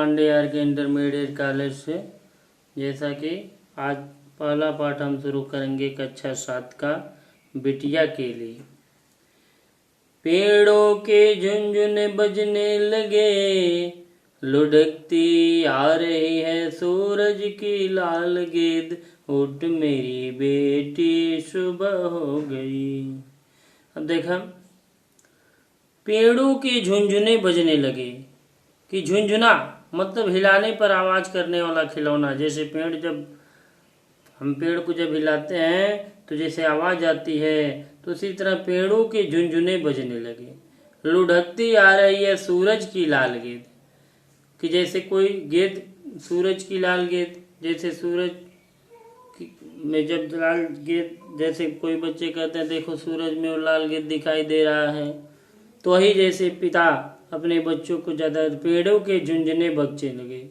Pandey are के intermediate college से। जैसा कि आज पहला पाठ हम शुरू करेंगे कक्षा 7 का बिटिया के लिए। पेड़ों के झुनझुने बजने लगे, लुढ़कती आ रही है सूरज की लाल गेंद, उठ मेरी बेटी सुबह हो गई। अब देखा, पेड़ों के झुनझुने बजने लगे कि झुनझुना मतलब हिलाने पर आवाज करने वाला खिलौना। जैसे पेड़, जब हम पेड़ को जब हिलाते हैं तो जैसे आवाज आती है, तो उसी तरह पेड़ों के झुनझुने बजने लगे। लुढ़कती आ रही है सूरज की लाल गेंद, कि जैसे कोई गेंद, सूरज की लाल गेंद, जैसे सूरज में जब लाल गेंद, जैसे कोई बच्चे कहते हैं देखो सूरज में वो लाल गेंद दिखाई दे रहा है, तो वही जैसे पिता अपने बच्चों को ज्यादा पेड़ों के झुनझुने बजने लगे।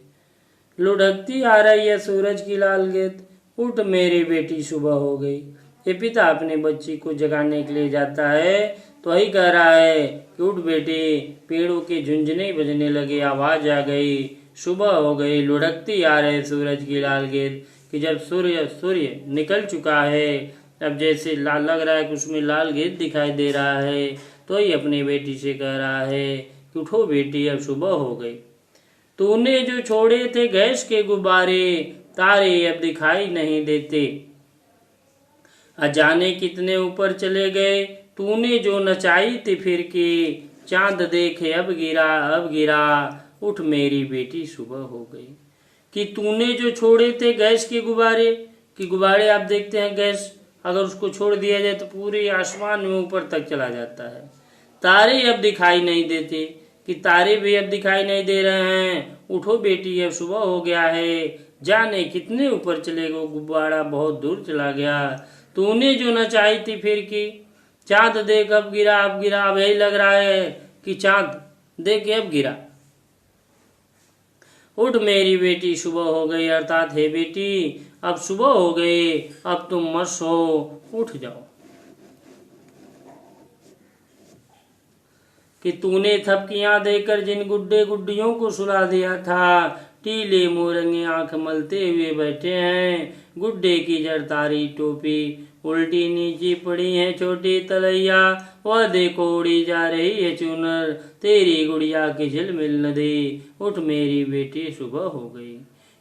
लुढ़कती आ रही है सूरज की लाल गेंद, उठ मेरी बेटी सुबह हो गई। ये पिता अपने बच्ची को जगाने के लिए जाता है, तो वही कह रहा है कि उठ बेटे, पेड़ों के झुनझुने बजने लगे, आवाज आ गई, सुबह हो गई। लुढ़कती आ रहे सूरज की लाल गेंद, कि जब सूर्य निकल चुका है, अब जैसे लाल लग रहा है कि उसमें लाल गेंद दिखाई दे रहा है, तो ही अपनी बेटी से कह रहा है कि उठो बेटी, अब सुबह हो गई। तूने जो छोड़े थे गैस के गुब्बारे, तारे अब दिखाई नहीं देते, अजाने कितने ऊपर चले गए। तूने जो नचाई थी फिर के, चांद देखे अब गिरा, उठ मेरी बेटी सुबह हो गई। कि तूने जो छोड़े थे गैस के गुब्बारे, कि गुब्बारे आप देखते हैं गैस अगर उसको छोड़ दिया जाए तो पूरे आसमान में ऊपर तक चला जाता है। तारे अब दिखाई नहीं देते, कि तारे भी अब दिखाई नहीं दे रहे हैं, उठो बेटी अब सुबह हो गया है। जाने कितने ऊपर चले गए, गुब्बारा बहुत दूर चला गया। तूने जो नचाई थी फिर की, चांद देख अब गिरा। अब यही लग रहा है कि चांद देख अब गिरा। उठ मेरी बेटी सुबह हो गई, अर्थात हे बेटी अब सुबह हो गई, अब तुम मत सो, उठ जाओ। कि तूने थपकियां देकर जिन गुड्डे गुड्डियों को सुला दिया था, टीले मोरंगे आंख मलते हुए बैठे हैं। गुड्डे की जरतारी टोपी उल्टी नीची पड़ी है छोटी तलैया, वह देखो उड़ी जा रही है चुनर, तेरी गुड़िया की झिलमिल नदी, उठ मेरी बेटी सुबह हो गई।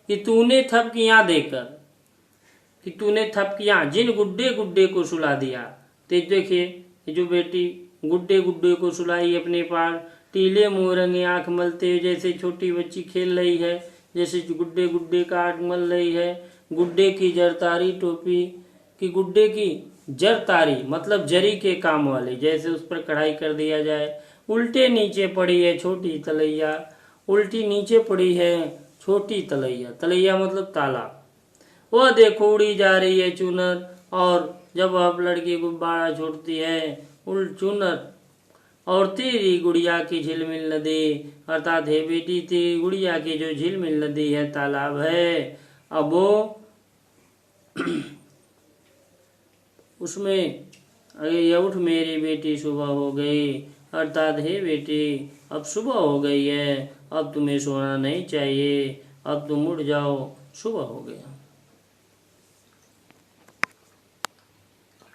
कि तूने थपकियां देकर, कि तूने थपकियां जिन गुड्डे गुड्डे को सुला दिया। तो देखिए जो बेटी गुड्डे गुड्डे को सुलाई अपने पास, टीले मोरंगे आंख मलते हुए, जैसे छोटी बच्ची खेल रही है, जैसे गुड्डे गुड्डे का आंख मल रही है। गुड्डे की जरतारी टोपी, कि गुड्डे की जरतारी मतलब जरी के काम वाले, जैसे उस पर कढ़ाई कर दिया जाए। उल्टे नीचे पड़ी है छोटी तलैया, उल्टी नीचे पड़ी है छोटी तलैया, तलैया मतलब तालाब। वह देखो उड़ी जा रही है चुनर, और जब आप लड़की गुब्बारा छोड़ती है उल चुनर, और तेरी गुड़िया की झिलमिल नदी, अर्थात हे बेटी तेरी गुड़िया की जो झिलमिल नदी है, तालाब है, अब वो उसमें अरे उठ मेरी बेटी सुबह हो गई, अर्थात हे बेटी अब सुबह हो गई है, अब तुम्हें सोना नहीं चाहिए, अब तुम उठ जाओ, सुबह हो गया।